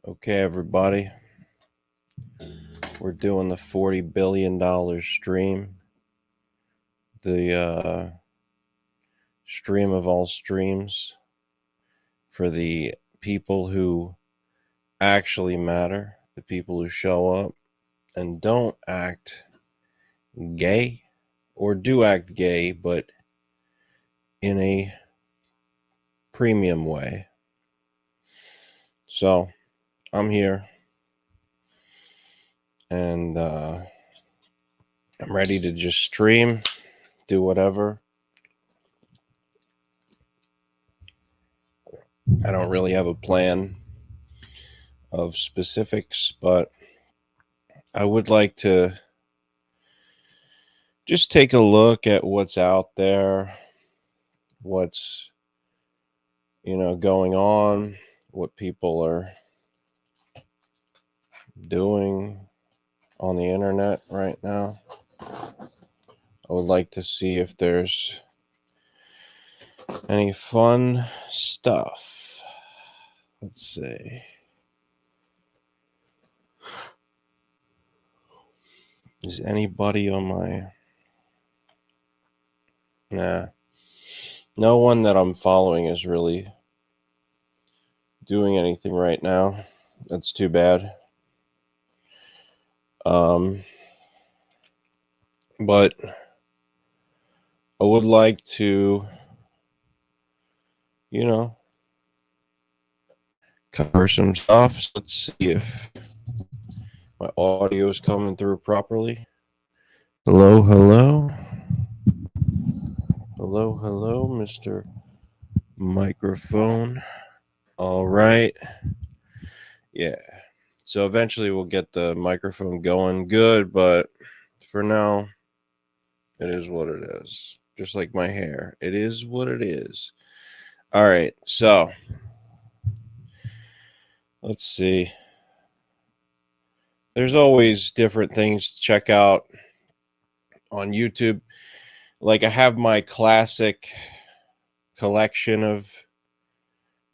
Okay, everybody. We're doing the $40 billion stream. The stream of all streams for the people who actually matter, the people who show up and don't act gay, or do act gay, but in a premium way. So, I'm here. And I'm ready to just stream, do whatever. I don't really have a plan of specifics, but I would like to just take a look at what's out there, what's, going on, what people are doing on the internet right now. I would like to see if there's any fun stuff. Let's see. Is anybody on my... Nah. No one that I'm following is really doing anything right now. That's too bad. But I would like to, cover some stuff. So let's see if my audio is coming through properly. Hello, hello. Hello, hello, Mr. Microphone. All right. Yeah. So eventually we'll get the microphone going good, but for now, it is what it is. Just like my hair. It is what it is. All right. So let's see. There's always different things to check out on YouTube. Like I have my classic collection of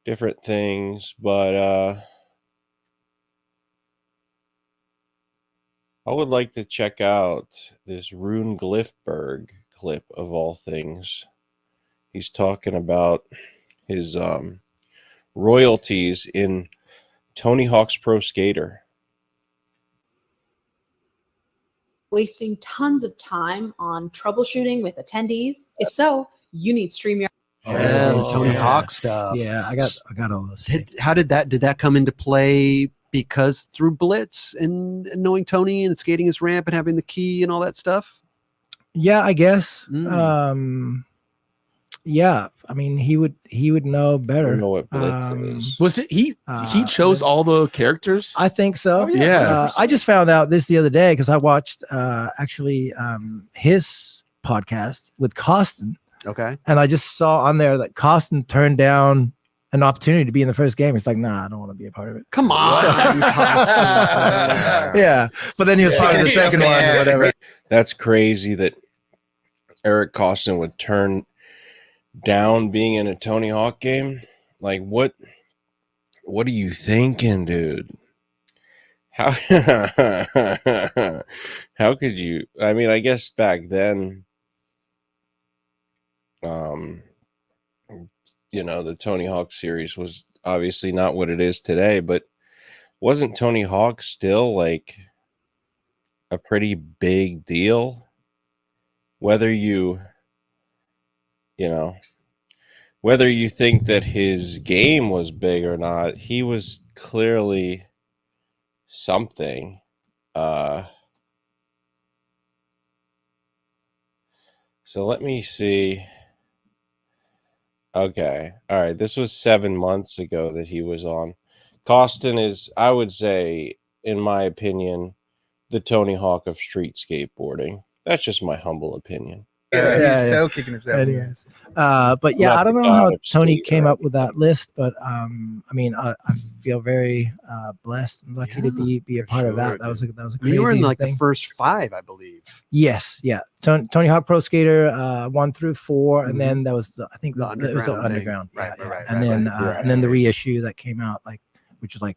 different things, but I would like to check out this Rune Glifberg clip of all things. He's talking about his royalties in Tony Hawk's Pro Skater. Wasting tons of time on troubleshooting with attendees? If so, you need StreamYard. Yeah, the Tony Hawk stuff. Yeah, I got all those. Did that come into play because through Blitz and knowing Tony and skating his ramp and having the key and all that stuff? Yeah, I guess. Yeah, I mean he would know better. I don't know what Blitz is. Was it he chose all the characters? I think so. Oh, yeah. I just found out this the other day because I watched his podcast with Costin. Okay. And I just saw on there that Costin turned down an opportunity to be in the first game. It's like, nah, I don't want to be a part of it. Come on. Yeah. But then he was part of the second one or whatever. That's crazy that Eric Costin would turn down being in a Tony Hawk game. Like, what are you thinking, dude? How could you? I mean, I guess back then, the Tony Hawk series was obviously not what it is today, but wasn't Tony Hawk still like a pretty big deal? Whether you think that his game was big or not, he was clearly something. So let me see. Okay. All right. This was 7 months ago that he was on. Costin is, I would say, in my opinion, the Tony Hawk of street skateboarding. That's just my humble opinion. He's so kicking himself. Anyways. But yeah, I don't know how Tony came up with that list, but I mean, I feel very blessed and lucky to be a part of that. That was a crazy You were in like thing. the first 5, I believe. Yes, yeah. Tony Hawk Pro Skater 1 through 4, and then that was I think The it was the underground thing. underground. Right. And then the reissue that came out which was like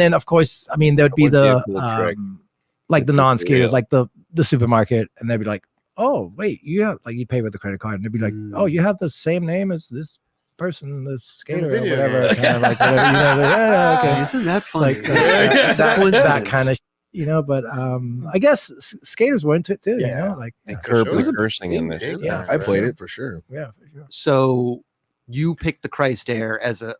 then of course, I mean, there'd be That would be a the cool trick. like the If it's non-skaters, real. like the supermarket, and they'd be like, oh wait, you have like you pay with a credit card, and they'd be like, oh, you have the same name as this person, this skater or video whatever, game. kind of like whatever, you know, like, yeah, okay. Isn't that funny? Like That that kind of, you know. But I guess skaters were into it too, you Yeah. know, like They curb sure. the cursing in this. Big Yeah, time, I bro. played it for sure. yeah, for sure. So you picked the Christ Air as a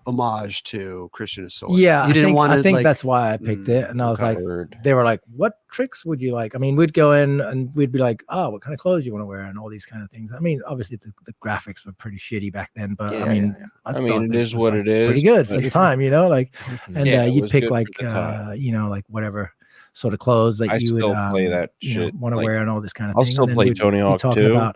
homage to Christian Assault. Yeah, you didn't want to. I think like, that's why I picked it, and I was like, Word. they were like, "What tricks would you like?" I mean, we'd go in and we'd be like, "Oh, what kind of clothes you want to wear?" and all these kind of things. I mean, obviously the graphics were pretty shitty back then, but Yeah, I mean, I mean, thought it that is was, what like, it is, pretty good for but- the time, you know, like, and Yeah, it you'd was pick good like for the time. you know, like whatever sort of clothes that I you would still play that you know, shit, want to like, wear and all this kind of I'll thing. still And then play we'd Tony be Hawk talking too. about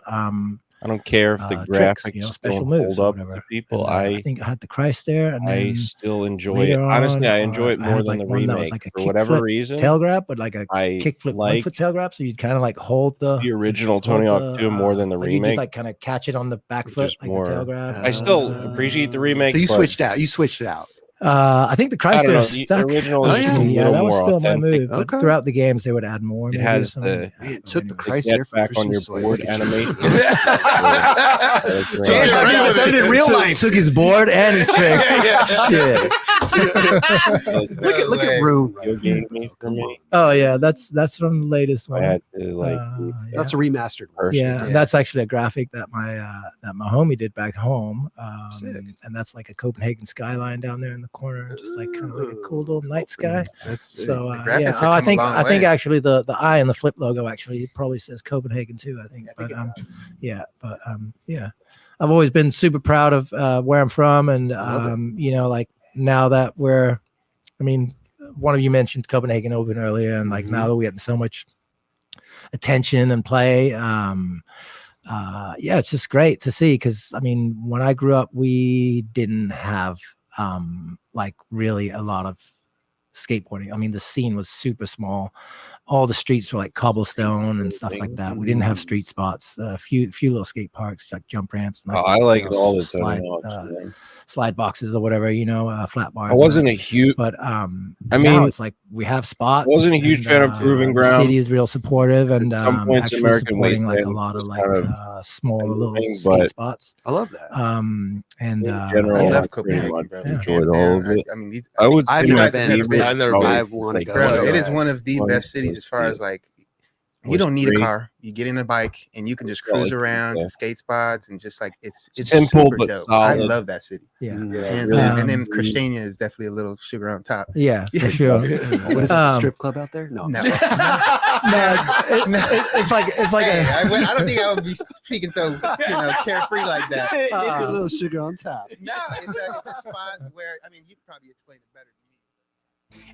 I don't care if the tricks, graphics you know, special don't moves hold or up whatever. to people. And, I think I had the Christ there, and I then still enjoy it. later Honestly, I on, enjoy it I more had, than like, the one that was remake. like a For whatever kickflip reason, tail grab, but like a I kickflip one like foot tail grab, so you'd kind of like hold the the original Tony Hawk 2 more than the like you just remake. like kind of catch it on the back Which foot, is like the tail more- grab. I still appreciate the remake. So you but switched out. You switched it out. I think the I Christ don't know. there The stuck. original Oh, is yeah. just a Yeah, little that was more still my authentic. move. But Okay. throughout the games, they would add more. It maybe, or has something. the- Yeah, Man, but took the anyway. Christ get Air for back on Christian your Assault. board Look at you. animation. Yeah, Great. like I've done it in real life. Took his board and his trick. Shit. Look at Rune. Video game me for me. Oh yeah, that's from the latest I one. had to like Yeah. That's a remastered one. person. Yeah, Yeah. and that's actually a graphic that my homie did back home. Sick. And that's like a Copenhagen skyline down there in the corner, just like kind of like a cool little night sky. That's So The graphics yeah, have I come a think long I think way. actually the eye and the flip logo actually probably says Copenhagen too. I think, but yeah, I've always been super proud of where I'm from, and love it. you know, like now that I mean, one of you mentioned Copenhagen Open earlier, and like Mhm. now that we get so much attention and play, yeah, it's just great to see, because I mean, when I grew up, we didn't have like really a lot of skateboarding. I mean, the scene was super small. All the streets were like cobblestone and stuff like that. We didn't have street spots. A few little skate parks, like jump ramps. And Oh, I like you know, all the slide, Tony Hawks. man. slide boxes or whatever, you know, flat bars. I wasn't a huge. but I now mean, it's like we have spots. I wasn't a huge fan of Proving The Ground. city is real supportive, and At some points, actually American supporting like a Wasteland lot of was like kind of smaller little moving, skate but- spots. I love that. And In yeah, general, I I love pretty Copenhagen, much bro. enjoyed Hands all down. of it. I mean, these. I would I've say never my been. favorite I've never probably, been. I want to like, go. Bro, so it is bad. one of the One best cities was as far the- as like you was don't need great. a car. You get in a bike and you can just Yeah, cruise like, around yeah. to skate spots and just like it's Simple, super but dope. I solid. love that city. yeah, Hands really down. And then Um, Christiania is definitely a little sugar on top. yeah, for Yeah. sure. What is it? The strip club out there? No. No, No, it's like Hey, a I don't think I would be speaking so carefree like that. It's a little sugar on top. No, it's a spot where I mean you could probably explain it better than me.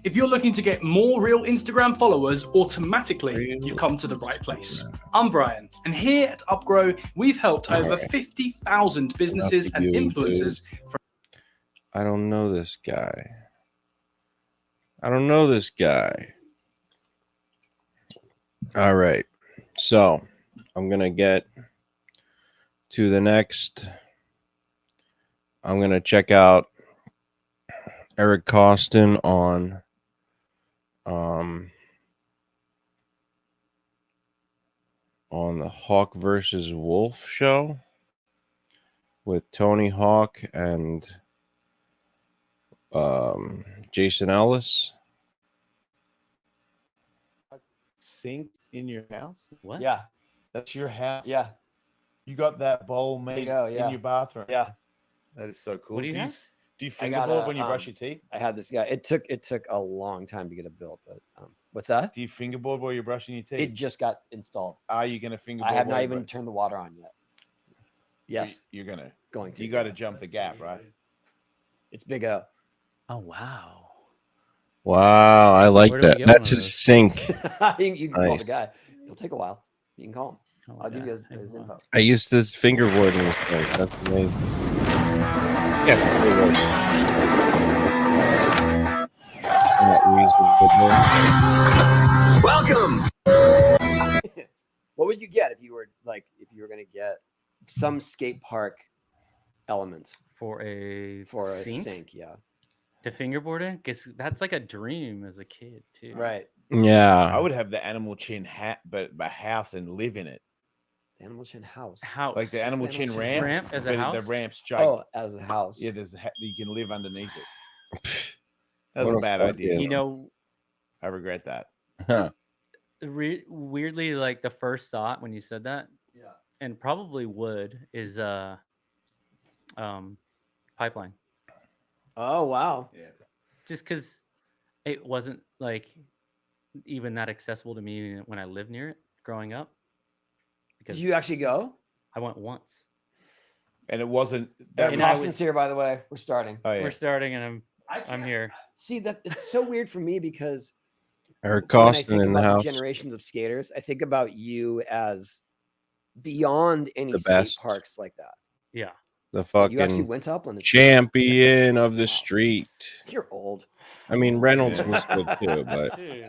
If you're looking to get more real Instagram followers automatically, you've come to the right place. I'm Brian, and here at Upgrow, we've helped over 50,000 businesses and influencers from I don't know this guy. I don't know this guy. All right. So I'm going to get to the next. I'm going to check out Eric Costin on the Hawk versus Wolf show with Tony Hawk and Jason Ellis. Sink in your house? What? Yeah. That's your house? Yeah. You got that bowl made go, yeah. in your bathroom? Yeah. That is so cool. What do you have? Do you I got fingerboard a, when you brush your teeth? I had this guy. It took a long time to get it built, but what's that? Do you fingerboard while you're brushing your teeth? It just got installed. Are you gonna fingerboard? I have while not you even brush- turned the water on yet. Yes, You're gonna. going to. You got to jump the gap, right? It's Big O. Oh wow. Wow, I like Where do we that. get That's one of his those? sink. You can call Nice. the guy. It'll take a while. You can call him. Oh, I'll give you yeah. his info. I used this fingerboard in this thing. That's amazing. Yeah. Welcome. What would you get if you were going to get some skate park element For a for a sink, sink? Yeah. to fingerboard it? Because that's like a dream as a kid too. Right. Yeah. I would have the animal chin hat, but a house and live in it. Animal Chin house. House. Like the animal chin ramp. Ramp as a but house? The ramp's giant. Oh, as a house. Yeah, you can live underneath it. That was What a a bad fucking- idea. You know, I regret that. weirdly, like the first thought when you said that, and probably would is pipeline. Oh wow. Yeah. Just because it wasn't like even that accessible to me when I lived near it growing up. Did Because you actually go? I went once. And it wasn't Yeah, that. And I Austin's here, by the way. We're starting. Oh yeah. We're starting, and I'm here. See that it's so weird for me because Eric when I Costin think in the about house. generations of skaters, I think about you as beyond any The skate best. parks like that. Yeah. The You actually fucking went to Upland. champion of the Wow. street. You're old. I mean, Reynolds Yeah. was good too, but Dude,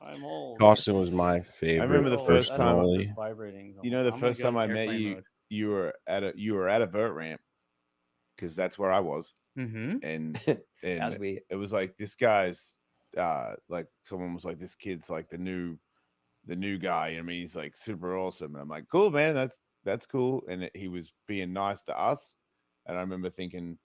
I'm old. Costin was my favorite. remember the first personally. time- Vibrating. You know, the first time I met you, you were at a vert ramp, because that's where I was, Mm-hmm. and As we it was like this guy's like someone was like, this kid's like the new guy. I mean, he's like super awesome, and I'm like, cool, man, that's cool. And he was being nice to us, and I remember thinking,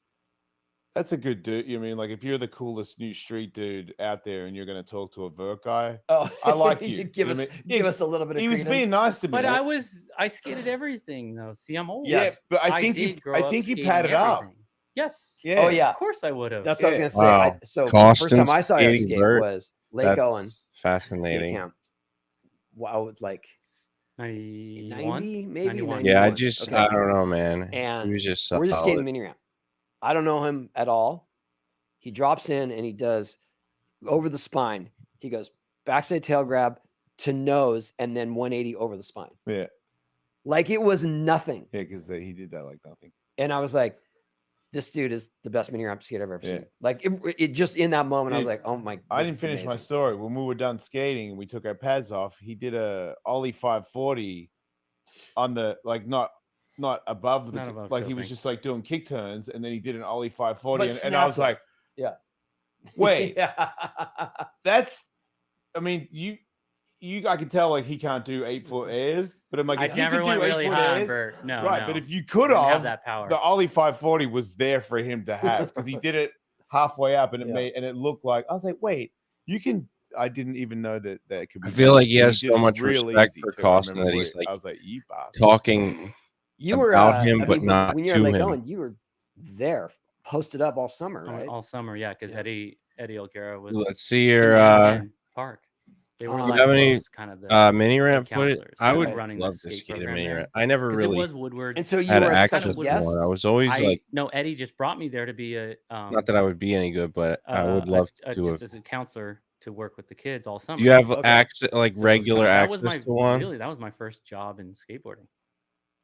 that's a good dude. You mean, like, if you're the coolest new street dude out there and you're going to talk to a vert guy, Oh, I like you. give You us know what I mean? give Yeah, us a little bit of he was credence. being nice to me. But I skated everything though. See, I'm old. Yeah, Yes. but I think did grow up he skating padded up. everything. Yes. Yeah. Oh yeah. Of course I would have. That's what I was Yeah. gonna say. Wow. So the first Costin's time I saw you skating skate vert, was Lake That's Owen skate fascinating. camp. Wow, like 91. 90, maybe 91. Yeah, I 91. just Okay. I don't know, man. And he was just we're just skating solid. mini ramp. I don't know him at all. He drops in and he does over the spine. He goes backside tail grab to nose and then 180 over the spine. Yeah. Like it was nothing. Yeah, because he did that like nothing. And I was like, this dude is the best mini ramp skater I've ever Yeah. seen. Like it just in that moment, I was Dude, like, oh my. I this didn't is finish my amazing. story. When we were done skating and we took our pads off, he did a Ollie 540 on the not above the Not above like he was coping. just like doing kick turns, and then he did an Ollie 540 But and I was snapped it. like, Yeah. wait, Yeah. that's I mean, I could tell like he can't do 8-foot airs, but I'm like, I if you never could went do really 8-foot high on airs, vert. No, right? no. But if you could Didn't have have, that power. the Ollie 540 was there for him to have because he did it halfway up and Yeah. it looked like I was like, wait, you can. I didn't even know that could be. I feel done, like he and has did so it much real respect easy, for too. I Costin remember that he's where- like I was like, you bastard. talking You were about I him, but mean, not when you were to at Lake him. Owen, you were there, posted up all summer, all, right? all summer, yeah, because Yeah. Eddie Elguera was Let's see in your Manhattan Park. They were You like have any, close, kind of the mini ramp footage. counselors I that would were running love the to skate skate a program mini there. ramp. I never 'Cause really it was Woodward. And so you had were a access special to guest. one. I was always like, No, Eddie just brought me there to be a not that I would be any good, but I would love to just have. as a counselor to work with the kids all summer. Do you have Okay. access, like So it was regular kinda- that was access my to one? really that was my first job in skateboarding.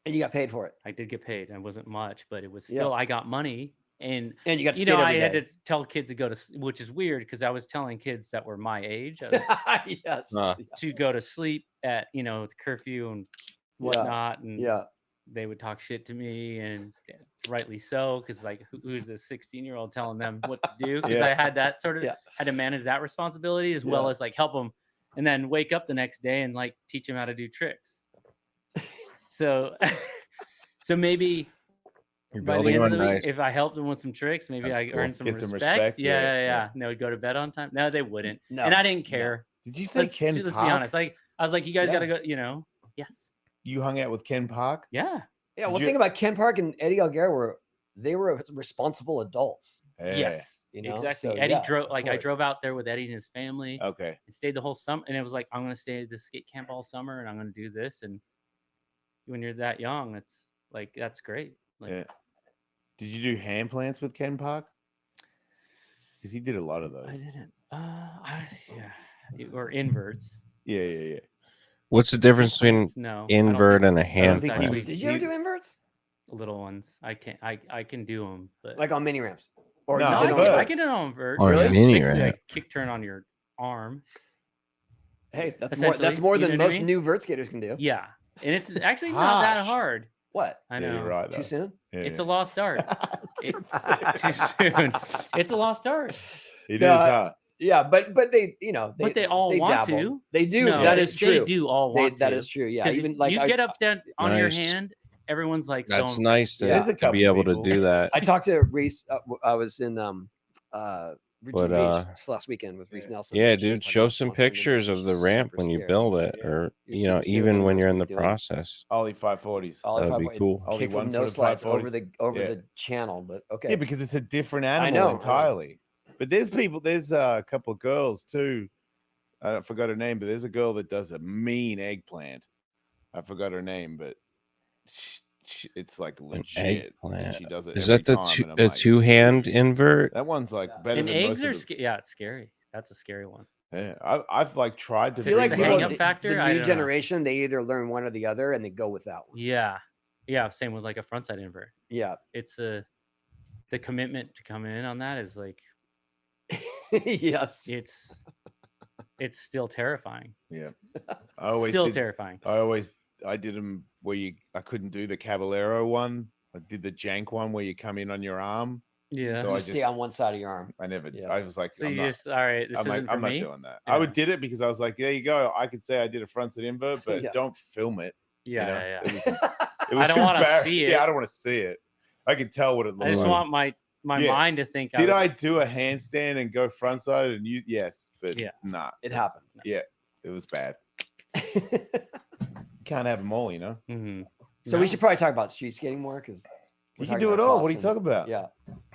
And you got paid for it. I did get paid. It wasn't much, but it was Yeah. still I got money. And And you got to you skate know, I every had day. to tell kids to go to, which is weird because I was telling kids that were my age Yes. to go to sleep at, the curfew and whatnot. And Yeah. they would talk shit to me, and rightly so, because like, who's this 16-year-old telling them what to do? Because Yeah. I had that sort of, Yeah. had to manage that responsibility as well Yeah. as like help them and then wake up the next day and like teach them how to do tricks. So, so maybe You're by the building end of on the week, nice. if I helped them with some tricks, maybe That's I cool. earned some Get respect. some respect, Yeah, yeah, yeah, yeah. yeah. And they would go to bed on time. No, they wouldn't. No. And I didn't no. care. Did you say Let's Ken be Park? honest. Like, I was like, you guys Yeah. gotta go. Yes. You hung out with Ken Park? Yeah. Yeah. Did Well, you- think about Ken Park and Eddie Alguera were responsible adults. Yeah. Yes. You know? Exactly. So, Eddie yeah, drove of like I course. drove out there with Eddie and his family Okay. and stayed the whole summer. And it was like, I'm gonna stay at the skate camp all summer and I'm gonna do this. And when you're that young, it's like that's great. Like, Yeah. Did you do hand plants with Ken Park? Because he did a lot of those. I didn't. Or inverts. Yeah. What's the difference between No, I don't invert think- and a I don't hand think plant? he- Did you ever he- do inverts? little ones. I can do them, but Like on mini ramps? Or No, you no, did I on can, but- I can do it on vert. On a Really? mini Basically, ramp. like kick turn on your arm. Hey, that's more Essentially, than you know what I most mean? new vert skaters can do. Yeah, and it's actually not that Harsh. hard. What? I Yeah, know. you're right. Too though. soon? Yeah, It's yeah. a lost art. It's too soon. It's a lost art. It No, is, huh? Yeah, but they, you know, But they all want dabble. to. They do. No, that they- is true. They do all want That to. is true. Yeah. 'Cause Even if like you I, get up there on your Nice. hand, everyone's like, That's so nice to, Yeah. There's a to be couple able to people. do that. I talked to Reese. I was in Virginia But, Beach just last weekend with Reese Nelson. Yeah, and she was dude, talking show about some Austin, and pictures of the she's ramp super when you scared. build it, Yeah. or You're you know, super scared even of when what you're you're in the doing. process. Ollie 540s. All That'd I be thought cool. Ollie kick one from for no the slides 540s. over Yeah. the channel, but okay. Yeah, because it's a different I animal know. entirely. But there's people, there's a couple of girls too. I forgot her name, but there's a girl that does a mean eggplant. I forgot her name, but it's like An legit. and eggplant. She does it Is every that the time, two, and I'm a like, two-hand invert? that one's like better and than eggs most are of them. yeah, it's scary. That's a scary one. Yeah, I've like tried to. I I feel like the figure hang out- up factor, the I new don't know. generation, they either learn one or the other, and they go with that one. Yeah. Yeah. Same with like a frontside invert. Yeah. It's the commitment to come in on that is like Yes. it's still terrifying. Yeah, I always Still did, terrifying. I did them where I couldn't do the Caballero one. I did the jank one where you come in on your arm. Yeah. So You I stay just on one side of your arm. I never. Yeah. I was like, So I'm you not. just all right, this I'm like, isn't for I'm not me. doing that. Yeah. I did it because I was like, there you go. I could say I did a frontside invert, but Yeah. don't film it. Yeah, you know? yeah, It yeah. was, it was don't wanna embarrassing. see it. Yeah, I don't want to see it. I can tell what it looks I just like. want my Yeah. mind to think Did would- I do a handstand and go frontside and you? Yes, but Yeah. nah, It happened. it was bad. Can't have them all, you know. Mhm. So No. we should probably talk about street skating more because You can do it all. What are you talking about? Yeah,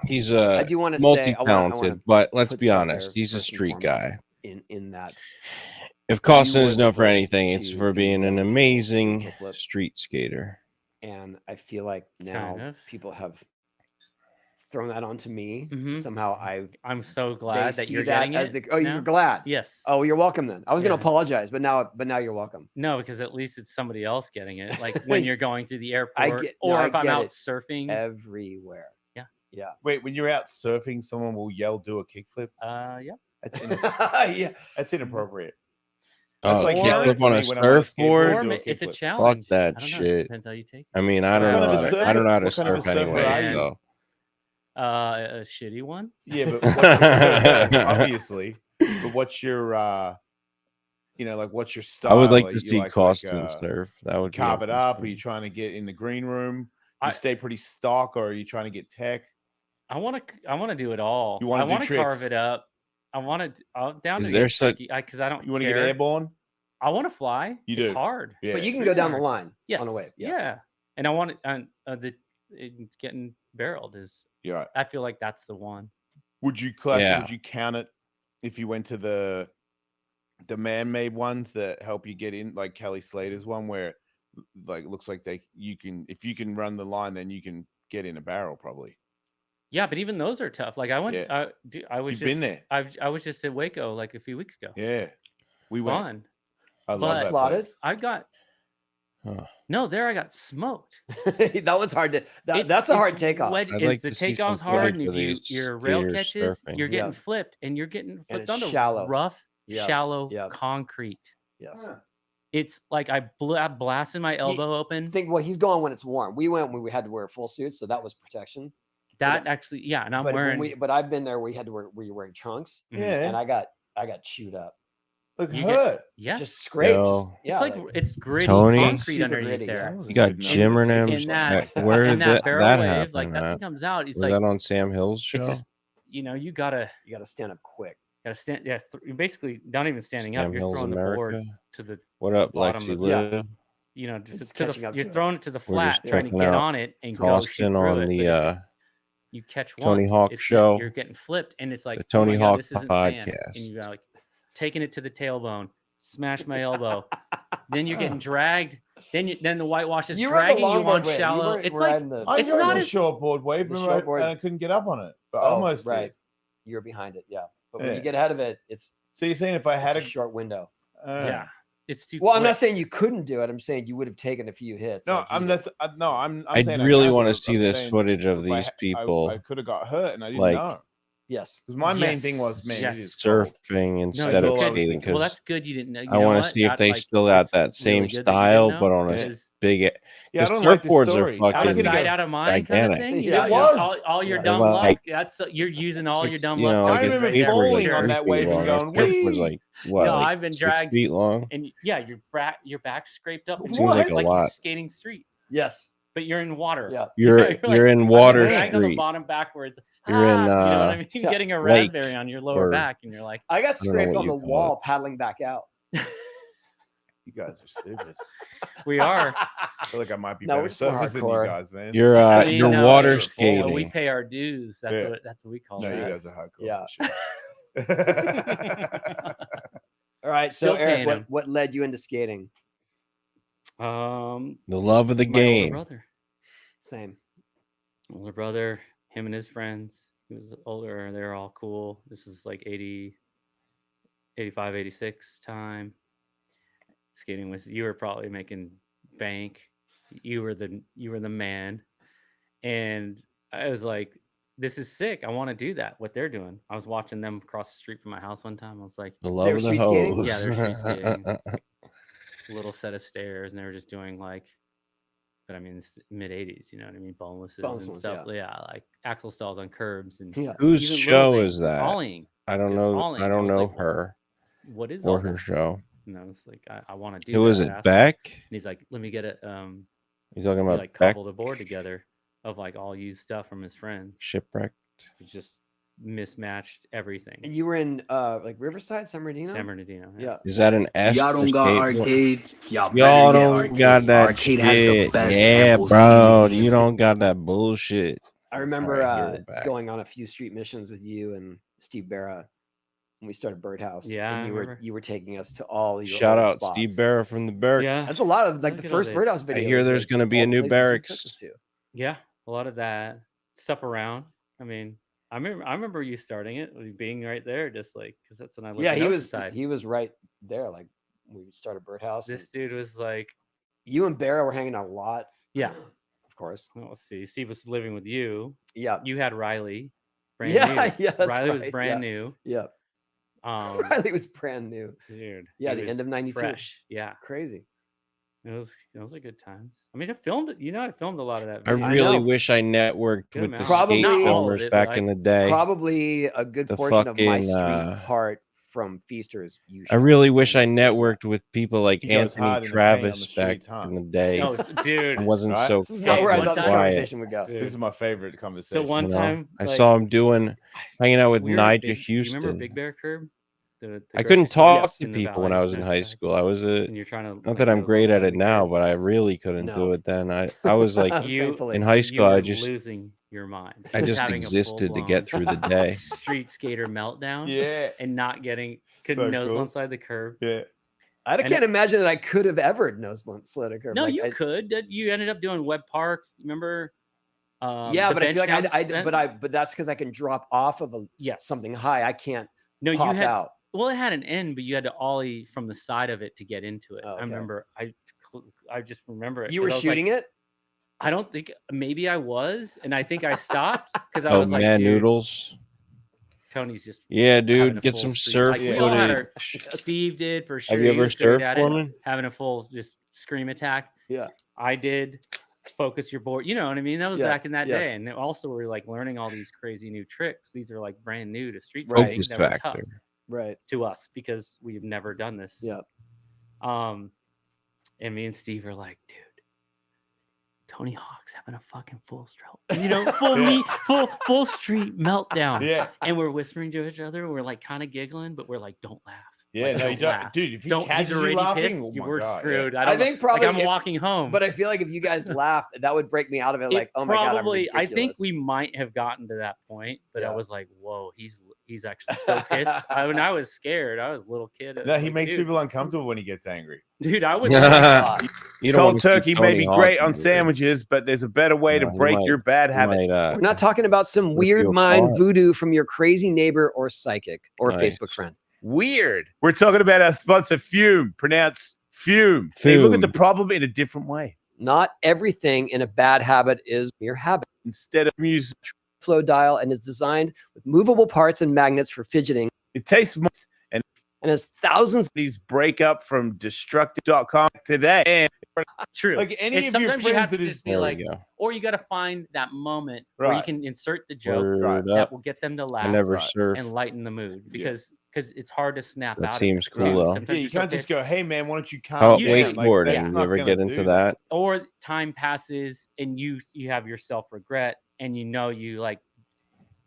He's I do want to say multi-talented, but let's put be this out honest, there he's a first and street foremost. guy. in that If Costin were is the known for first anything, it's to for do being an the amazing kickflip. street skater. and I feel like now Kind of. people have thrown that onto me. Mhm. Somehow I'm so they glad that see you're getting as it. the oh now. you're glad. Yes. Oh, you're welcome then. I was gonna Yeah. apologize, but now you're welcome. No, because at least it's somebody else getting it. Like when you're going through the airport, get- or no, I if I'm get out it. surfing. Everywhere. Yeah. Yeah. Wait, when you're out surfing, someone will yell, "Do a kickflip." Yeah. That's Yeah. that's inappropriate. Oh, That's like Or- yelling kickflip on to a me when I'm on a surfboard? skateboard, Or do a it's a kickflip. challenge. that I don't know. It shit. depends how you take it. I mean, I don't What know. kind of How a to, I surfer- don't know how to what kind of a surf surfer anyway. are you? So. A shitty one. Yeah, but obviously. But what's your what's your style? I would like Are to you see Costin surf. That would carve be it up. Are interesting. you trying to get in the green room? I- You stay pretty stock, or are you trying to get tech? I want to do it all. You wanna I do want to carve tricks? it up. I want to. Down Is to there get such- tricky because I don't. You want to get care. airborne? I want to fly. You It's do. hard. Yeah. But you can It's go really down the hard. line Yes. on a wave. Yes. Yeah. And I want getting barreled is. You're right. I feel like that's the one. Would you Yeah. Would you count it if you went to the man-made ones that help you get in, like Kelly Slater's one, where like looks like if you can run the line, then you can get in a barrel probably. Yeah, but even those are tough. Like I went. Yeah. I was You've just been there. I was just at Waco like a few weeks ago. Yeah, we went. Fun. I love But- that Slotted? place. I got Huh. no. There I got smoked. That was hard to. It's- That's a hard it's takeoff. wed- I'd it's like the to see some takeoff's hard, footage and of if these your rail skaters catches, surfing. you're getting Yeah. flipped, and you're getting flipped it's onto shallow. rough, Yeah. shallow Yeah. concrete. Yes. It's like I blasted my elbow open. Think well, he's going when it's warm. We went when we had to wear full suits, so that was protection. That actually, yeah, and I'm but wearing. but I've been there. We had to wear. Were you wearing chunks? Mhm. Yeah, And I got chewed up. look You get- hurt. Yes, Just scraped. Yo. Yeah, it's like it's gritty Tony? concrete Super underneath gritty, there. yeah. You got Jim or him? In that, Where in did that barrel that wave, happen? like that thing comes out. It's Was like that on Sam Hill's show? it's just you gotta you got to stand up quick. stand. Yeah, you're basically not even standing up. Sam You're Hill's throwing the board America. to the What up, bottom Lexi of- Liv? just Just to catching up you're to it. throwing it to the We're flat, just trying to checking get out on it and go shoot Costin through on it, the but you catch Tony once, Hawk it's show. You're getting flipped, and it's like The Tony oh my God, Hawk this isn't sand. And podcast. you got like taking it to the tailbone, smash my elbow. Then you're getting dragged. Then the whitewash is You were the dragging you longboard on wave. You shallow. weren't It's like riding the. I It's rode not the as- shortboard wave, the remember, shortboard. and I couldn't get up on it, but Oh, almost right. did. You're behind it. Yeah. But when Yeah. you get ahead of it, it's So you're saying if I had a short window. yeah, it's too. Well, I'm not quick. saying you couldn't do it. I'm saying you would have taken a few hits. No, like you I'm did. that's I'm I saying really had want to have. see I'm this saying footage of if I these ha- people. I could have got hurt and I didn't like, know. Yes. Because my main thing was, man, Yes. it is cold. surfing instead that's of all I was skating thinking. Well, because that's good. You didn't know. You I know want to what? see if That, they like, still got that's that same really good that you style, didn't but know, on a because big. Yeah, I Because don't like the surfboards are story. out fucking of sight, go- out of mind kind of gigantic. thing. Yeah, it was. all your Yeah. dumb They're luck. like- That's you're using all your dumb you luck. know, to I like get remember right there for falling sure. on that wave and going, surfboard's "Whee!" like what? No, like I've been 6 dragged- feet long. And yeah, your back scraped up. and Seems you're like a like lot. you're skating street, Yes. but you're in water. Yeah. You're like, in I'm Water dragged on the Street. bottom backwards. You're in, you know what I mean? yeah, Getting a lake raspberry on your lower or- back, and you're like, I got don't know scraped what on the you call wall paddling back out. You guys are stupid. we are. I feel like I might be No, better we're just more surfers than you hardcore. guys, man. You're I mean, you're no, water you're full. We skating. pay our dues. Yeah. That's what we call No, you that. guys are hardcore. Yeah. For sure. All right. So Still Eric, paying him. what led you into skating? Um, The love of the my game. older brother. Same. Older brother, him and his friends. He was older. They're all cool. This is like 80, 85, 86 time. Skating was, you were probably making bank. You were the man. And I was like, this is sick. I want to do that. What they're doing. I was watching them across the street from my house one time. I was like, The love were of the street skating? hose. Yeah, they're street skating. little set of stairs, and they were just doing like, but I mean, it's mid 80s, you know what I mean? Bonelesses Boneless and ones, stuff. Yeah, like axle stalls on curbs and Yeah. Whose even little show things, is that? Ollie. I don't just know. ollie. I I don't was know like, her What is or all her that? show. And I was like, I want to do. Who is that. it? I asked him, Beck? And he's like, let me get it. You talking We about like Beck? cobbled a board together of like all used stuff from his friends. Shipwreck? It just mismatched everything. And you were in like Riverside, San Bernardino? San Bernardino. Yeah. Is that an S? Y'all don't got arcade. Y'all Y'all better get don't arcade. got that Arcade has the shit. best Yeah, samples bro. in the You game. don't got that bullshit. I remember All right, here we're back. going on a few street missions with you and Steve Barra when we started Birdhouse. Yeah, and I you were remember. you were taking us to all your Shout old out spots. Steve Barra from the Barrack. Yeah. That's a lot of like Look the at all first this. Birdhouse I video. hear there's going to be a new barracks. Yeah, a lot of that stuff around. I mean, I remember you starting it, being right there, just like because that's when I lived. Yeah, in he was right there. Like we started Birdhouse. This and dude was like, you and Barra were hanging out a lot. yeah. Of course. Well, let's see. Steve was living with you. Yeah. You had Riley, brand Yeah, new. yeah, that's Riley was right, brand yeah. new. Yeah. Riley was brand new. Dude. Yeah, he the end was of 92. Fresh. Yeah. Crazy. Those are good times. I mean, I filmed it. You know, I filmed a lot of that. I video. really wish I networked Good with the amount. Probably- skate Not all of filmers it, back but in the day. Probably a good The portion of my fucking, street part from Feasters. You I should really see. wish I networked with people like He goes hard Anthony in the paint on the Travis back streets, huh? in the day. Oh, dude. I wasn't Right? so This is not where I One thought this time- conversation would go. Dude. This is my favorite conversation. So one you know? time, I like, saw him hanging out with we were at Nigel Big- you remember Houston. Big Bear Curb? The I couldn't grocery store talk to in the people when valley, I was in high Riverside? school. I was And you're trying to not like, that I'm go great at outside it the now, curb. but I really couldn't No. do it then. I was like You- Thankfully. in high You school. I were just losing your mind. I just having a existed to get through the full-blown day. street skater meltdown. Yeah. And not couldn't So nose cool. one side the curb. Yeah. I And can't imagine that I could have ever nose slid a curve. No, Like, you I- could. You ended up doing Webb Park. Remember? yeah, the but I feel like bench but that's because I can drop off of yes something high. I can't No, pop you had. out. Well, it had an end, but you had to ollie from the side of it to get into it. Oh, I okay. remember. I just remember it. You were 'cause I was like, shooting it? I don't think. Maybe I was, and I think I stopped because I Oh was like, man, dude, noodles. Tony's just Yeah, having dude, a get full some street- surf like, we all had our- footage. Steve did for sure. Have you he ever was great surfed, at it, Foreman? having a full just scream attack. Yeah. I did focus your board. You know what I mean? That was Yes, back in that yes. day. And also we're like learning all these crazy new tricks. These are like brand new to street Right. fighting. Focus that were tough factor. Right. to us because we've never done this. Yeah. And me and Steve are like, dude, Tony Hawk's having a fucking full stroke. You know, full street meltdown. Yeah. And we're whispering to each other. We're like kind of giggling, but we're like, don't laugh. Yeah. Like, No, you don't. laugh. Dude, if he Don't. He's catches you already laughing, pissed. oh You my were God, yeah. screwed. I don't know. think probably like I'm if- walking home. But I feel like if you guys laughed, that would break me out of it. It Like, oh my god, I'm probably. I think ridiculous. we might have gotten to that point, but I Yeah. was like, "Whoa, he's actually so pissed." I was scared. I was a little kid. I No, was he like, makes dude, people uncomfortable when he gets angry. Dude, I was. You don't Cold wanna see turkey may Tony be Hawk great on angry. sandwiches, but there's a better way to No, he break might- your bad he habits. might, We're not talking about some If weird you're mind caught. voodoo from your crazy neighbor or psychic or Nice. Facebook friend. Weird. We're talking about our sponsor, Fume, pronounced Fume. They look at the Fume. problem in a different way. Not everything in a bad habit is mere habit. Instead of music, flow dial and is designed with movable parts and magnets for fidgeting. It tastes more And has thousands of these breakup from destructive.com today. And True. like any And of your sometimes you have friends to that is just be There we like, go. or you got to find that moment where you Right. can insert the joke Word that up. will get them to I laugh never Right. surf. and lighten the mood because it's hard to snap That out. seems of it, cool, too. though. Sometimes you you're so can't just pissed. go, hey man, why don't you calm How usually- down? wakeboarding? that's You not ever gonna get into do that? Or time passes and you have your self regret and you like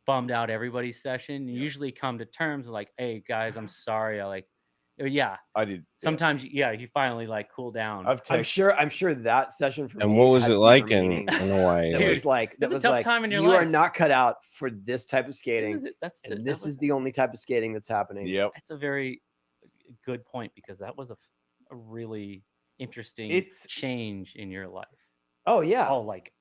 bummed out everybody's session. You usually come to terms like, hey guys, I'm sorry. I did. Sometimes you finally like cool down. I've I'm texted. sure that session for And me what was had it like deeper in meaning. Hawaii? That Dude, was like it was a tough time in your you are life. not cut out for this type of skating. And this that was is the only type of skating that's happening. Yep. That's a very good point because that was a really interesting It's- change in your life. Oh yeah. Oh, like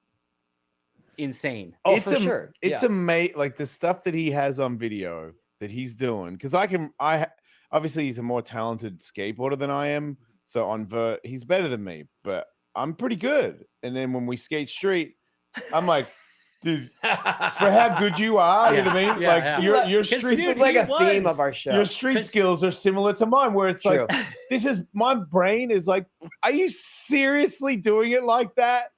insane. Oh, it's for sure. It's Yeah. amazing, like the stuff that he has on video that he's doing. Because obviously he's a more talented skateboarder than I am. So on vert, he's better than me, but I'm pretty good. And then when we skate street, I'm like, dude, for how good you are, you know what I mean? Yeah, like yeah. your 'Cause street, This dude, is like he a theme was. of our show. your street 'Cause- skills are similar to mine. Where it's True. like, this is my brain is like, are you seriously doing it like that?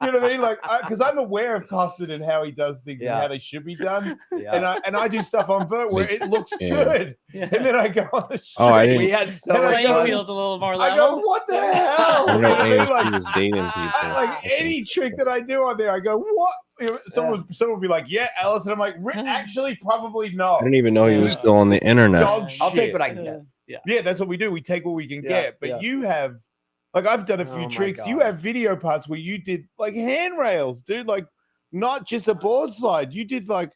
You know what I mean? Like, because I'm aware of Costin and how he does things Yeah. and how they should be done. Yeah. And I do stuff on vert where it looks Yeah. good, Yeah. and then I go on the street. Oh, I we didn't. had so And I much Playing go- fun. fields a little more I level. go, what the hell? I You know know what I mean? AOC Like, was dating people. like any trick that I do on there, I go, what? You know, someone will be like, yeah, Alice, and I'm like, actually, probably not. I didn't even know he was Yeah. still on the internet. Dog I'll take shit. what I can get. Yeah, that's what we do. We take what we can Yeah, get. But yeah. you have, like, I've done a Oh few my tricks. You God. have video parts where you did like handrails, dude. Like, not just a board slide. You did like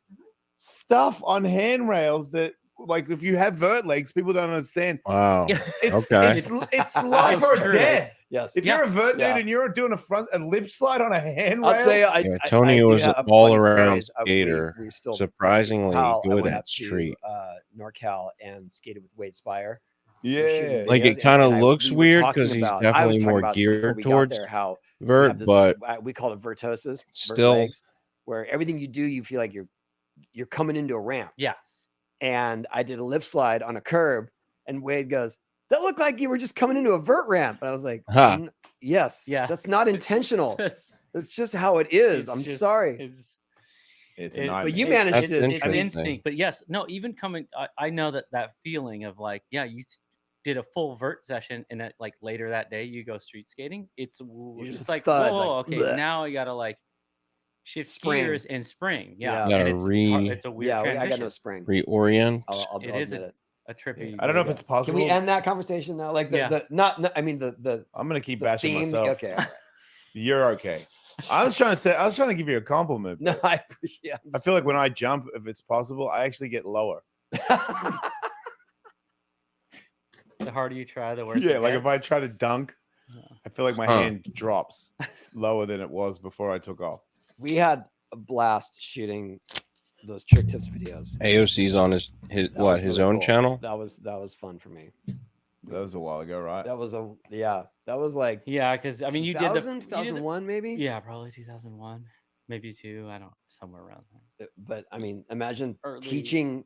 stuff on handrails that, like, if you have vert legs, people don't understand. Wow. It's, Okay. it's life or true. death. Yes. If you're a vert dude Yeah. and you're doing a lip slide on a handrail, I'll tell you, Yeah, Tony was an all all-around skater, surprisingly good at street. NorCal and skated with Wade Spire. yeah, Like, it videos, kinda and looks we were weird talking 'cause he's about- I was definitely talking more about geared before we got towards there how we vert, have this- but we call it vertosis, vert still- legs, where everything you do, you feel like you're coming into a ramp. Yes. And I did a lip slide on a curb, and Wade goes, "That looked like you were just coming into a vert ramp." And I was like, Huh. Yes, Yeah. that's not intentional. It's That's just how it is. It's I'm just- sorry." it's it- a nightmare. But you it- managed That's to. it's interesting. instinct, but yes, no, even coming, I know that feeling of like, yeah, did a full vert session, and that like later that day you go street skating. It's just like, thud, whoa, like, okay, bleh. now I gotta like shift Spring. gears and spring. Yeah, Yeah. and Gotta it's a weird Yeah, I transition. got no spring. reorient. I'll It admit is it. a trippy. I don't know if Yeah. it's possible. Can we end that conversation now? Like Yeah. I mean the I'm gonna keep the bashing theme. myself. Okay. all right. You're okay. I was trying to give you a compliment. No, I appreciate. I feel like when I jump, if it's possible, I actually get lower. The harder you try, the worse. Yeah, it like gets. if I try to dunk, Yeah. I feel like my Huh. hand drops lower than it was before I took off. We had a blast shooting those trick tips videos. AOC's on his That was his really own cool. channel. That was fun for me. That was a while ago, right? That was that was like Yeah, because I mean, you did the 2001 maybe. Yeah, probably 2001, maybe two. I don't somewhere around there. But I mean, imagine Early- teaching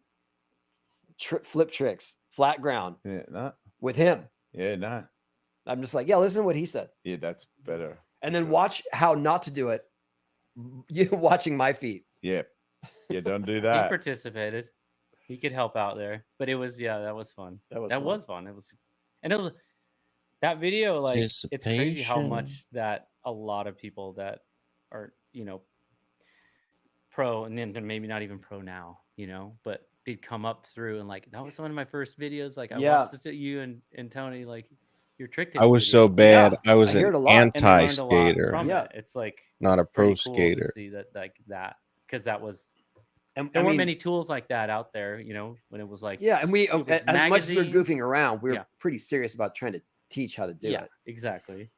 flip tricks, flat ground Yeah, nah. with him. Yeah, nah. I'm just like, yeah, listen to what he said, Yeah, that's better. and then watch how not to do it. You watching my feet. Yeah. Yeah, don't do He that. participated. He could help out there, but it was that was fun. That was That fun. was fun. It was, and it was that video. Like it's crazy how Anticipation. much that a lot of people that are pro and then maybe not even pro now, but did come up through and like that was one of my first videos. Like I Yeah. watched it to you and Tony like your trick. I tips was video, so bad. I was I hear it an a lot. and they learned a lot anti-skater, from Yeah. it. It's like not a it's pro pretty cool to skater. see that like that because that was. And There I weren't mean, many tools like that out there, when it was like yeah, and we it was as much as we're magazines. goofing around, we're Yeah. pretty serious about trying to teach how to do yeah, it. exactly.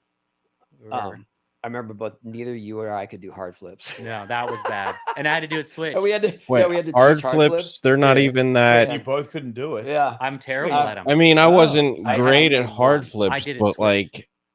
We were- I remember both neither you or I could do hard flips. no, that was bad, and I had to do it switch. And we had to Wait, we had to hard teach flips? They're not Yeah. even And that. you both couldn't do it. Yeah. I'm terrible Uh, at them. I mean, I Oh, wasn't I great had at hard one. I flips, did it but switch. like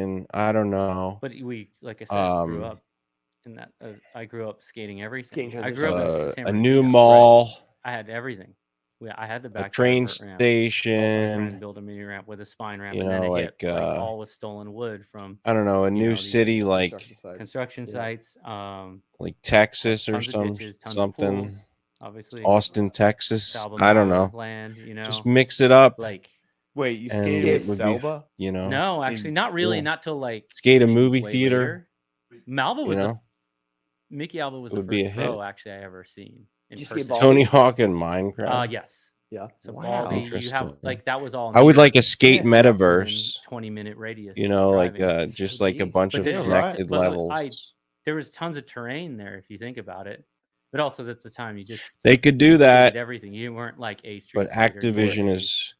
fucking, I don't know. But we, like I said, grew Um, up in that. I grew up skating everything. Skating I grew up in San a new Bernardino. mall, I had everything. I had the a back train vert ramp. My friend station, built a mini ramp with a spine ramp, you and then know, a like, hip. Like all was stolen wood from I don't know, a you new know, these city like construction sites. like Texas or Tons of ditches, tons of something. pools, obviously. Austin, Texas. Salvo I don't Mile know. land, you know. Just mix it up. Like Wait, you and skated it with would be, Selba? you know, No, actually, not really. cool. Not till like Skate a maybe movie way theater, later. Malva you was know, Mickey Alba was it the would be a first hit. pro actually I ever seen in Did you skate person. Baldy? Tony Hawk and Minecraft. Yes. Yeah. So Wow. Baldy, you have Interesting. like that was all. I would near like a skate within metaverse. 20-minute radius. You of know, like driving. just like a Could be. bunch But of there's Yeah, connected but levels. there was tons of terrain there if you think about it. But also that's the time you just They could do skated that, everything. You weren't like a street but skater, you were Activision a- is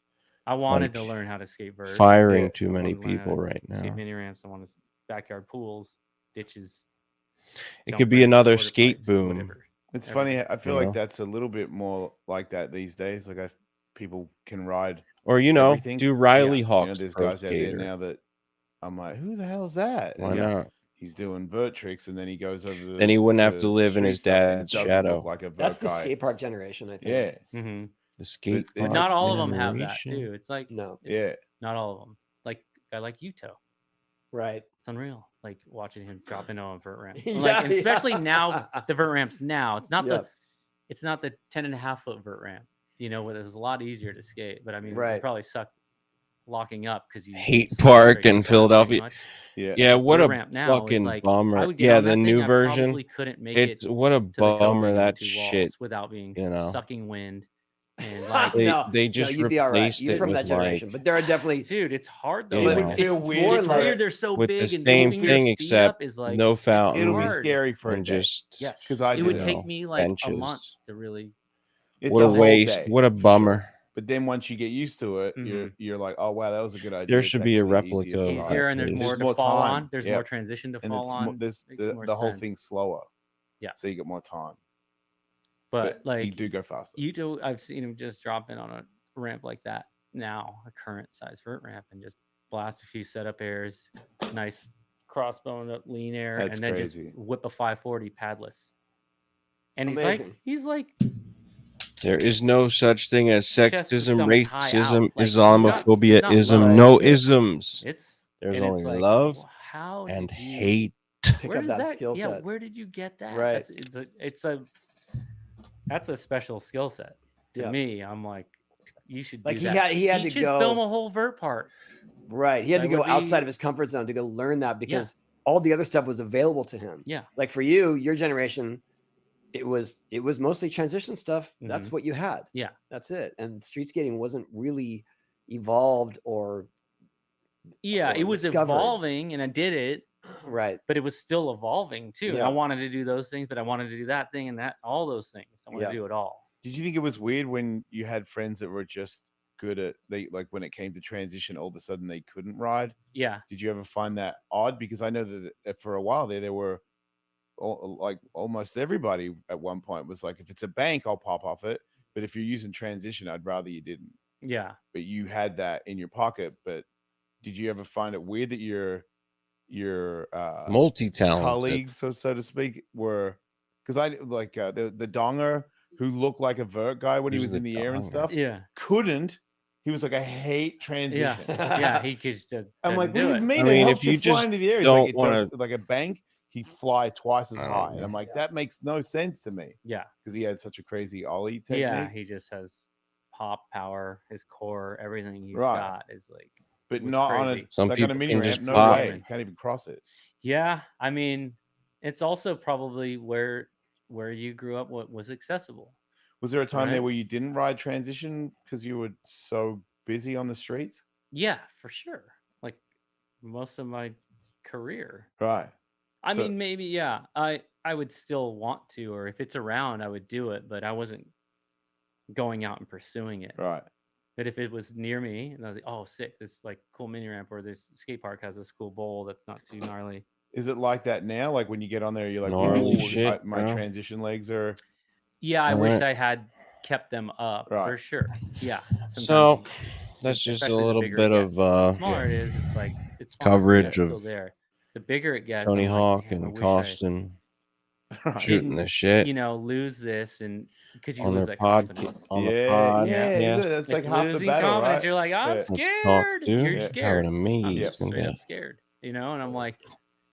I wanted to like learn how to skate vert. firing Yeah. too I many wanted to learn how people to right skate now. mini ramps. I wanted backyard pools, ditches. It jump could be ramps, another quarter skate pipes, boom. whatever. It's Everything. funny. I feel You like know? that's a little bit more like that these days. Like people can ride. Or you know, Everything. do Riley You know, Hawk's there's Pro guys out there Skater. now that I'm like, who the hell is that? Why And not? he's doing vert tricks, and then he goes over the. Then he wouldn't have the to live in his street stuff, and it dad's doesn't shadow. Look like a vert That's the guy. skate park generation, I think. Yeah, Mm-hmm. The skate. But it's- But not all of them have that generation. too. It's like No. it's yeah. not all of them. Like I like Yuto. Right. It's unreal. Like watching him drop into a vert ramp. Yeah, Like and yeah. especially now the vert ramps now. It's not Yep. the 10.5-foot vert ramp. You know, where it was a lot easier to skate. But I mean, Right. it probably sucked locking up because you Hate skate Park straight in up pretty Philadelphia. much. Yeah. Yeah, what Vert a ramp now is fucking like, I bummer. would get Yeah, on the that new thing, I version. probably couldn't make It's it what a to the coping bummer on that 2 shit. walls without being you know. sucking wind and like They just you'd be all right. replaced You're it from with that generation, like but there are definitely dude, it's hard though. You Like, know. it's, Feel it's weird, more it's like- weird. They're so with big the and same moving your thing speed except up is like no fountain. It'll be hard. scary for a and day. just yes, because I it would did take know, me like a benches. month to really. It's what a whole waste. day, What a for sure. bummer. But then once you get used to it, you're like, oh wow, that was a good idea. There It's should be a actually replica easier to of ride. Easier and there's There's more to more fall time. on. There's Yeah. more transition to and fall it's on. this Makes the, more the whole sense. thing's slower. Yeah. So you get more time. But you like do go faster. I've seen him just drop in on a ramp like that now, a current size vert ramp, and just blast a few setup airs, nice crossbone up lean air, That's and then crazy. just whip a 540 padless. And Amazing. he's like There is no such thing as Chest with sexism, stomach high racism, out. Like, Islamophobia, not ism. love. No isms. it's There's and only it's like, love well, how and did you- hate. Pick Where up does that skill yeah, set. where did you get that? Right. That's a special skill set. To Yeah. me, I'm like, you should Like, do he that. had to should go- film a whole vert part. Right. He had to That go would outside be- of his comfort zone to go learn that because all the other stuff was available to him. Yeah. Like for you, your generation, it was mostly transition stuff. That's Mhm. what you had. Yeah. That's it. And street skating wasn't really evolved or Yeah, it or was discovered. evolving and I did it, right. but it was still evolving too. And Yeah. I wanted to do those things, but I wanted to do that thing and that all those things. I wanted Yeah. to do it all. Did you think it was weird when you had friends that were just good at like when it came to transition, all of a sudden they couldn't ride? Yeah. Did you ever find that odd? Because I know that for a while there were like almost everybody at one point was like, if it's a bank, I'll pop off it. But if you're using transition, I'd rather you didn't. Yeah. But you had that in your pocket. But did you ever find it weird that your Multi-talented. colleagues, so to speak, were because I like the donger who looked like a vert guy when he Who's was in the the air and donger? stuff. Yeah. Couldn't. He was like, I hate transition. Yeah. Yeah. He could just I'm like, what do do it. you mean? I mean, It helps if you you fly just into the air. He's don't like, it does- wanna- like a bank, he fly twice as I don't high. And know. I'm like, that makes no sense to me Yeah. because he had such a crazy ollie technique. Yeah. He just has pop power, his core, everything he's Right. got is like but was not on a crazy. Some like on a people mini can ramp. just No pop. way, you can't even cross it. yeah. I mean, it's also probably where you grew up, what was accessible. Was there a time there Right. where you didn't ride transition because you were so busy on the streets? Yeah, for sure. Like most of my career. Right. I So- mean, maybe, yeah. I would still want to, or if it's around, I would do it, but I wasn't going out and pursuing it. Right. But if it was near me and I was like, oh, sick, this like cool mini ramp or this skate park has this cool bowl that's not too gnarly. Is it like that now? Like when you get on there, you're like, Gnarly "Ooh, shit, my bro." transition legs are Yeah, I All wish right. I had kept them up for Right. sure. Yeah. So sometimes that's just a especially the little bigger bit it of gets. The smaller it is, it's like it's fine, coverage it's still of there. The bigger it gets, Tony I'm like, Hawk "Damn, I and wish I, Costin right. shooting didn't, the shit you know, lose this and because you on lose their that pod confidence. on the yeah, pod. yeah, Yeah. That's like It's half the losing battle, confidence. right? You're like, I'm Yeah. Let's talk, scared. dude. You're Yeah. scared. Having a I'm me. Yeah. just straight up scared. You know, and I'm like,